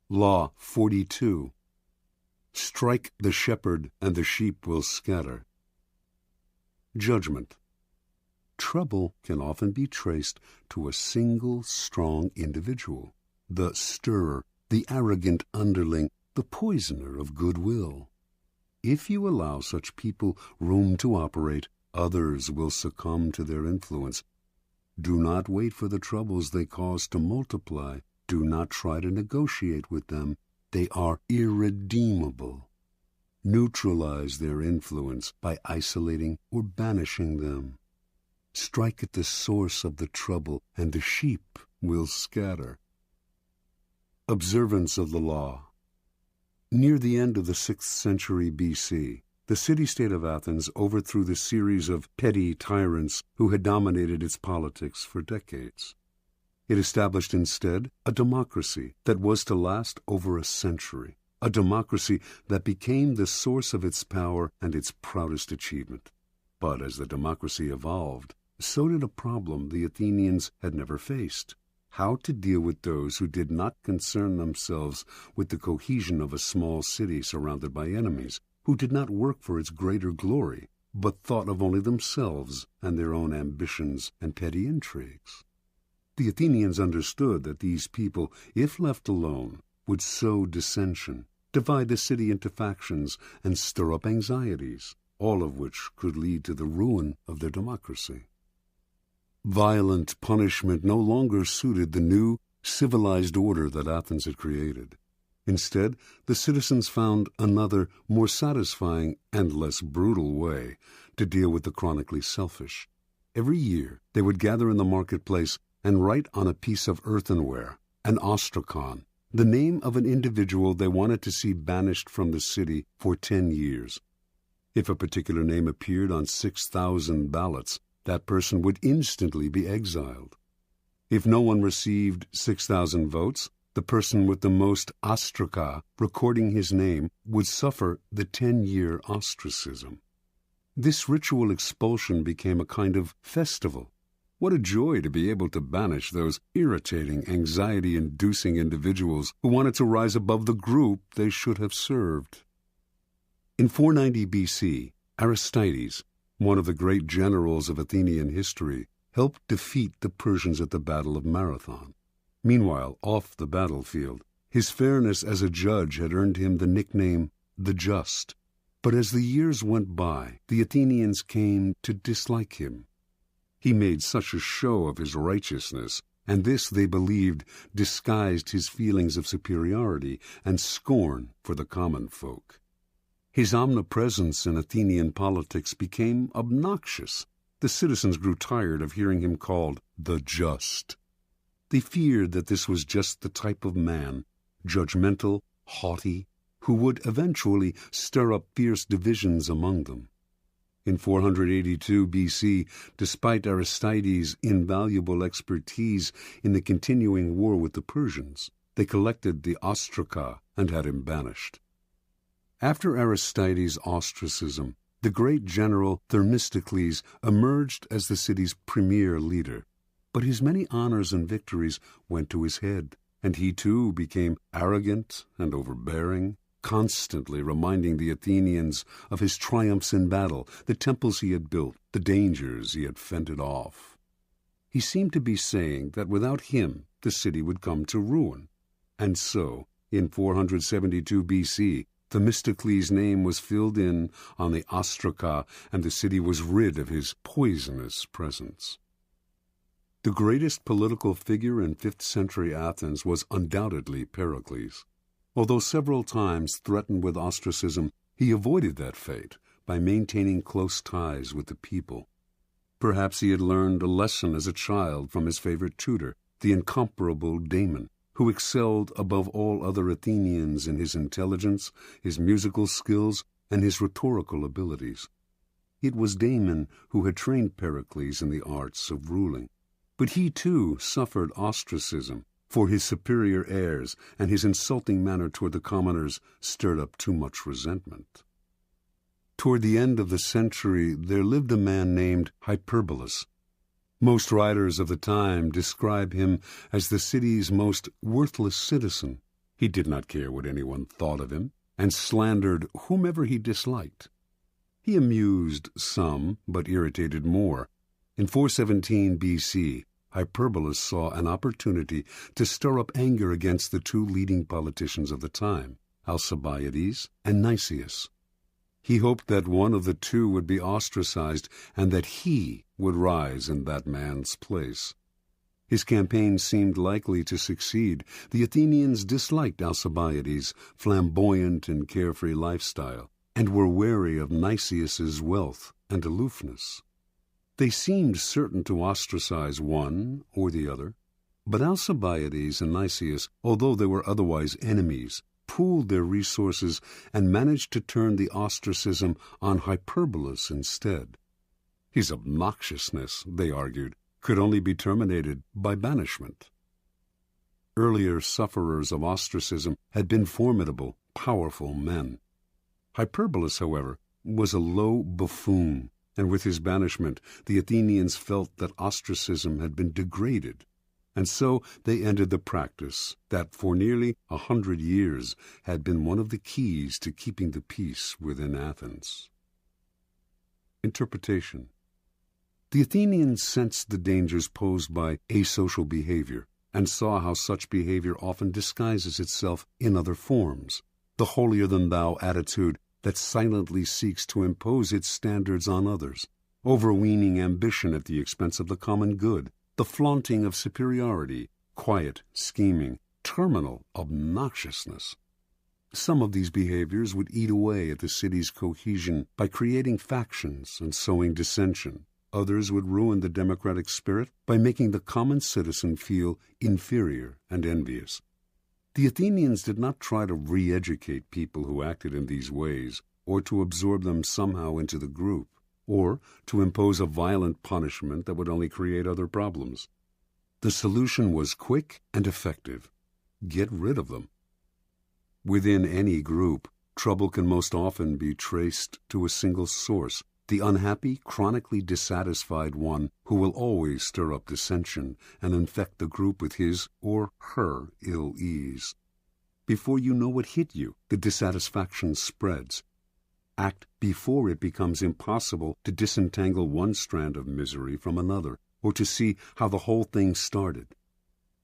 Law 42. Strike the shepherd, and the sheep will scatter. Judgment. Trouble can often be traced to a single strong individual, the stirrer, the arrogant underling, the poisoner of goodwill. If you allow such people room to operate, others will succumb to their influence. Do not wait for the troubles they cause to multiply. Do not try to negotiate with them. They are irredeemable. Neutralize their influence by isolating or banishing them. Strike at the source of the trouble, and the sheep will scatter. Observance of the law. Near the end of the 6th century B.C., the city-state of Athens overthrew the series of petty tyrants who had dominated its politics for decades. It established instead a democracy that was to last over a century, a democracy that became the source of its power and its proudest achievement. But as the democracy evolved, so did a problem the Athenians had never faced: how to deal with those who did not concern themselves with the cohesion of a small city surrounded by enemies, who did not work for its greater glory, but thought of only themselves and their own ambitions and petty intrigues. The Athenians understood that these people, if left alone, would sow dissension, divide the city into factions, and stir up anxieties, all of which could lead to the ruin of their democracy. Violent punishment no longer suited the new, civilized order that Athens had created. Instead, the citizens found another, more satisfying and less brutal way to deal with the chronically selfish. Every year, they would gather in the marketplace and write on a piece of earthenware, an ostrakon, the name of an individual they wanted to see banished from the city for 10 years. If a particular name appeared on 6,000 ballots, that person would instantly be exiled. If no one received 6,000 votes, the person with the most ostraka recording his name would suffer the 10-year ostracism. This ritual expulsion became a kind of festival. What a joy to be able to banish those irritating, anxiety-inducing individuals who wanted to rise above the group they should have served. In 490 B.C., Aristides, one of the great generals of Athenian history, helped defeat the Persians at the Battle of Marathon. Meanwhile, off the battlefield, his fairness as a judge had earned him the nickname the Just. But as the years went by, the Athenians came to dislike him. He made such a show of his righteousness, and this, they believed, disguised his feelings of superiority and scorn for the common folk. His omnipresence in Athenian politics became obnoxious. The citizens grew tired of hearing him called the Just. They feared that this was just the type of man, judgmental, haughty, who would eventually stir up fierce divisions among them. In 482 B.C., despite Aristides' invaluable expertise in the continuing war with the Persians, they collected the ostraka and had him banished. After Aristides' ostracism, the great general Themistocles emerged as the city's premier leader. But his many honors and victories went to his head, and he too became arrogant and overbearing, constantly reminding the Athenians of his triumphs in battle, the temples he had built, the dangers he had fended off. He seemed to be saying that without him the city would come to ruin. And so, in 472 B.C., Themistocles' name was filled in on the ostraka, and the city was rid of his poisonous presence. The greatest political figure in 5th century Athens was undoubtedly Pericles. Although several times threatened with ostracism, he avoided that fate by maintaining close ties with the people. Perhaps he had learned a lesson as a child from his favorite tutor, the incomparable Damon, who excelled above all other Athenians in his intelligence, his musical skills, and his rhetorical abilities. It was Damon who had trained Pericles in the arts of ruling. But he too suffered ostracism, for his superior airs and his insulting manner toward the commoners stirred up too much resentment. Toward the end of the century, there lived a man named Hyperbolus. Most writers of the time describe him as the city's most worthless citizen. He did not care what anyone thought of him, and slandered whomever he disliked. He amused some, but irritated more. In 417 B.C., Hyperbolus saw an opportunity to stir up anger against the two leading politicians of the time, Alcibiades and Nicias. He hoped that one of the two would be ostracized and that he would rise in that man's place. His campaign seemed likely to succeed. The Athenians disliked Alcibiades' flamboyant and carefree lifestyle, and were wary of Nicias's wealth and aloofness. They seemed certain to ostracize one or the other, but Alcibiades and Nicias, although they were otherwise enemies, pooled their resources and managed to turn the ostracism on Hyperbolus instead. His obnoxiousness, they argued, could only be terminated by banishment. Earlier sufferers of ostracism had been formidable, powerful men. Hyperbolus, however, was a low buffoon, and with his banishment the Athenians felt that ostracism had been degraded, and so they ended the practice that for nearly 100 years had been one of the keys to keeping the peace within Athens. Interpretation. The Athenians sensed the dangers posed by asocial behavior, and saw how such behavior often disguises itself in other forms. The holier-than-thou attitude that silently seeks to impose its standards on others, overweening ambition at the expense of the common good, the flaunting of superiority, quiet scheming, terminal obnoxiousness. Some of these behaviors would eat away at the city's cohesion by creating factions and sowing dissension. Others would ruin the democratic spirit by making the common citizen feel inferior and envious. The Athenians did not try to re-educate people who acted in these ways, or to absorb them somehow into the group, or to impose a violent punishment that would only create other problems. The solution was quick and effective. Get rid of them. Within any group, trouble can most often be traced to a single source, the unhappy, chronically dissatisfied one who will always stir up dissension and infect the group with his or her ill ease. Before you know what hit you, the dissatisfaction spreads. Act before it becomes impossible to disentangle one strand of misery from another, or to see how the whole thing started.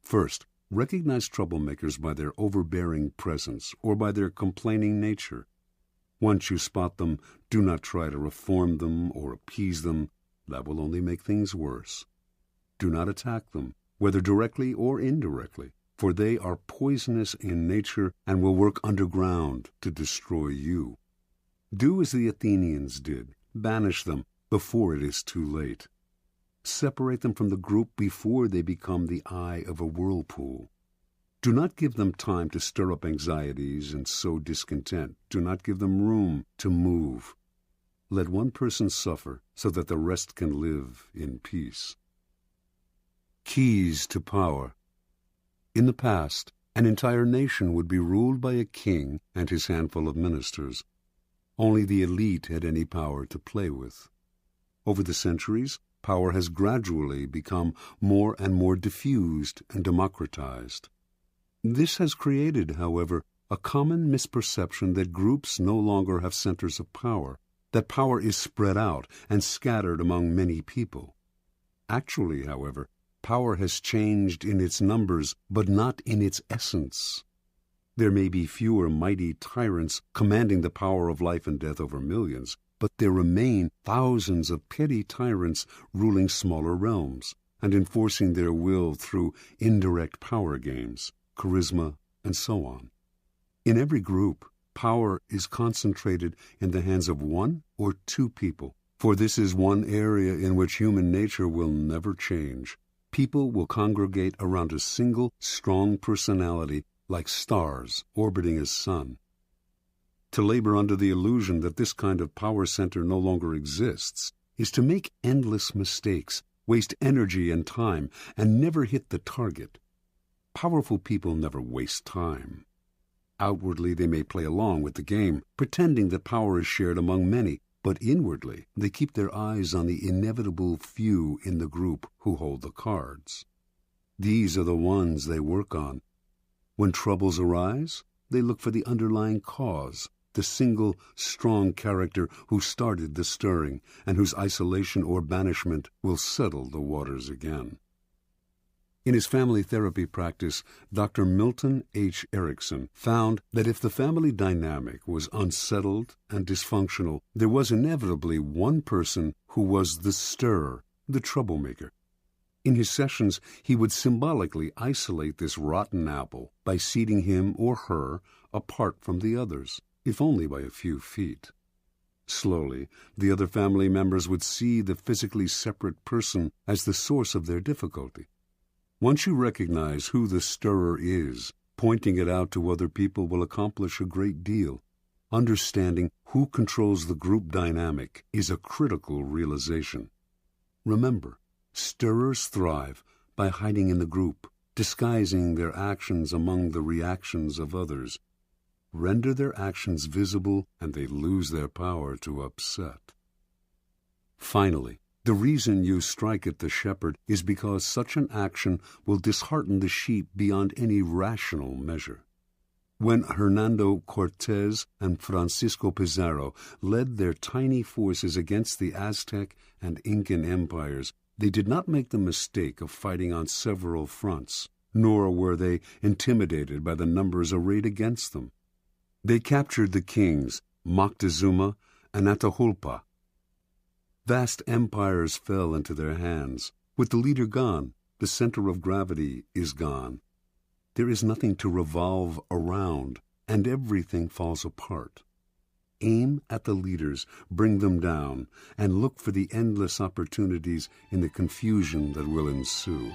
First, recognize troublemakers by their overbearing presence or by their complaining nature. Once you spot them, do not try to reform them or appease them. That will only make things worse. Do not attack them, whether directly or indirectly, for they are poisonous in nature and will work underground to destroy you. Do as the Athenians did. Banish them before it is too late. Separate them from the group before they become the eye of a whirlpool. Do not give them time to stir up anxieties and sow discontent. Do not give them room to move. Let one person suffer so that the rest can live in peace. Keys to power. In the past, an entire nation would be ruled by a king and his handful of ministers. Only the elite had any power to play with. Over the centuries, power has gradually become more and more diffused and democratized. This has created, however, a common misperception that groups no longer have centers of power, that power is spread out and scattered among many people. Actually, however, power has changed in its numbers, but not in its essence. There may be fewer mighty tyrants commanding the power of life and death over millions, but there remain thousands of petty tyrants ruling smaller realms and enforcing their will through indirect power games, charisma, and so on. In every group, power is concentrated in the hands of one or two people, for this is one area in which human nature will never change. People will congregate around a single, strong personality like stars orbiting a sun. To labor under the illusion that this kind of power center no longer exists is to make endless mistakes, waste energy and time, and never hit the target. Powerful people never waste time. Outwardly, they may play along with the game, pretending that power is shared among many, but inwardly, they keep their eyes on the inevitable few in the group who hold the cards. These are the ones they work on. When troubles arise, they look for the underlying cause, the single, strong character who started the stirring and whose isolation or banishment will settle the waters again. In his family therapy practice, Dr. Milton H. Erickson found that if the family dynamic was unsettled and dysfunctional, there was inevitably one person who was the stirrer, the troublemaker. In his sessions, he would symbolically isolate this rotten apple by seating him or her apart from the others, if only by a few feet. Slowly, the other family members would see the physically separate person as the source of their difficulty. Once you recognize who the stirrer is, pointing it out to other people will accomplish a great deal. Understanding who controls the group dynamic is a critical realization. Remember, stirrers thrive by hiding in the group, disguising their actions among the reactions of others. Render their actions visible, and they lose their power to upset. Finally, the reason you strike at the shepherd is because such an action will dishearten the sheep beyond any rational measure. When Hernando Cortez and Francisco Pizarro led their tiny forces against the Aztec and Incan empires, they did not make the mistake of fighting on several fronts, nor were they intimidated by the numbers arrayed against them. They captured the kings, Moctezuma and Atahualpa. Vast empires fell into their hands. With the leader gone, the center of gravity is gone. There is nothing to revolve around, and everything falls apart. Aim at the leaders, bring them down, and look for the endless opportunities in the confusion that will ensue.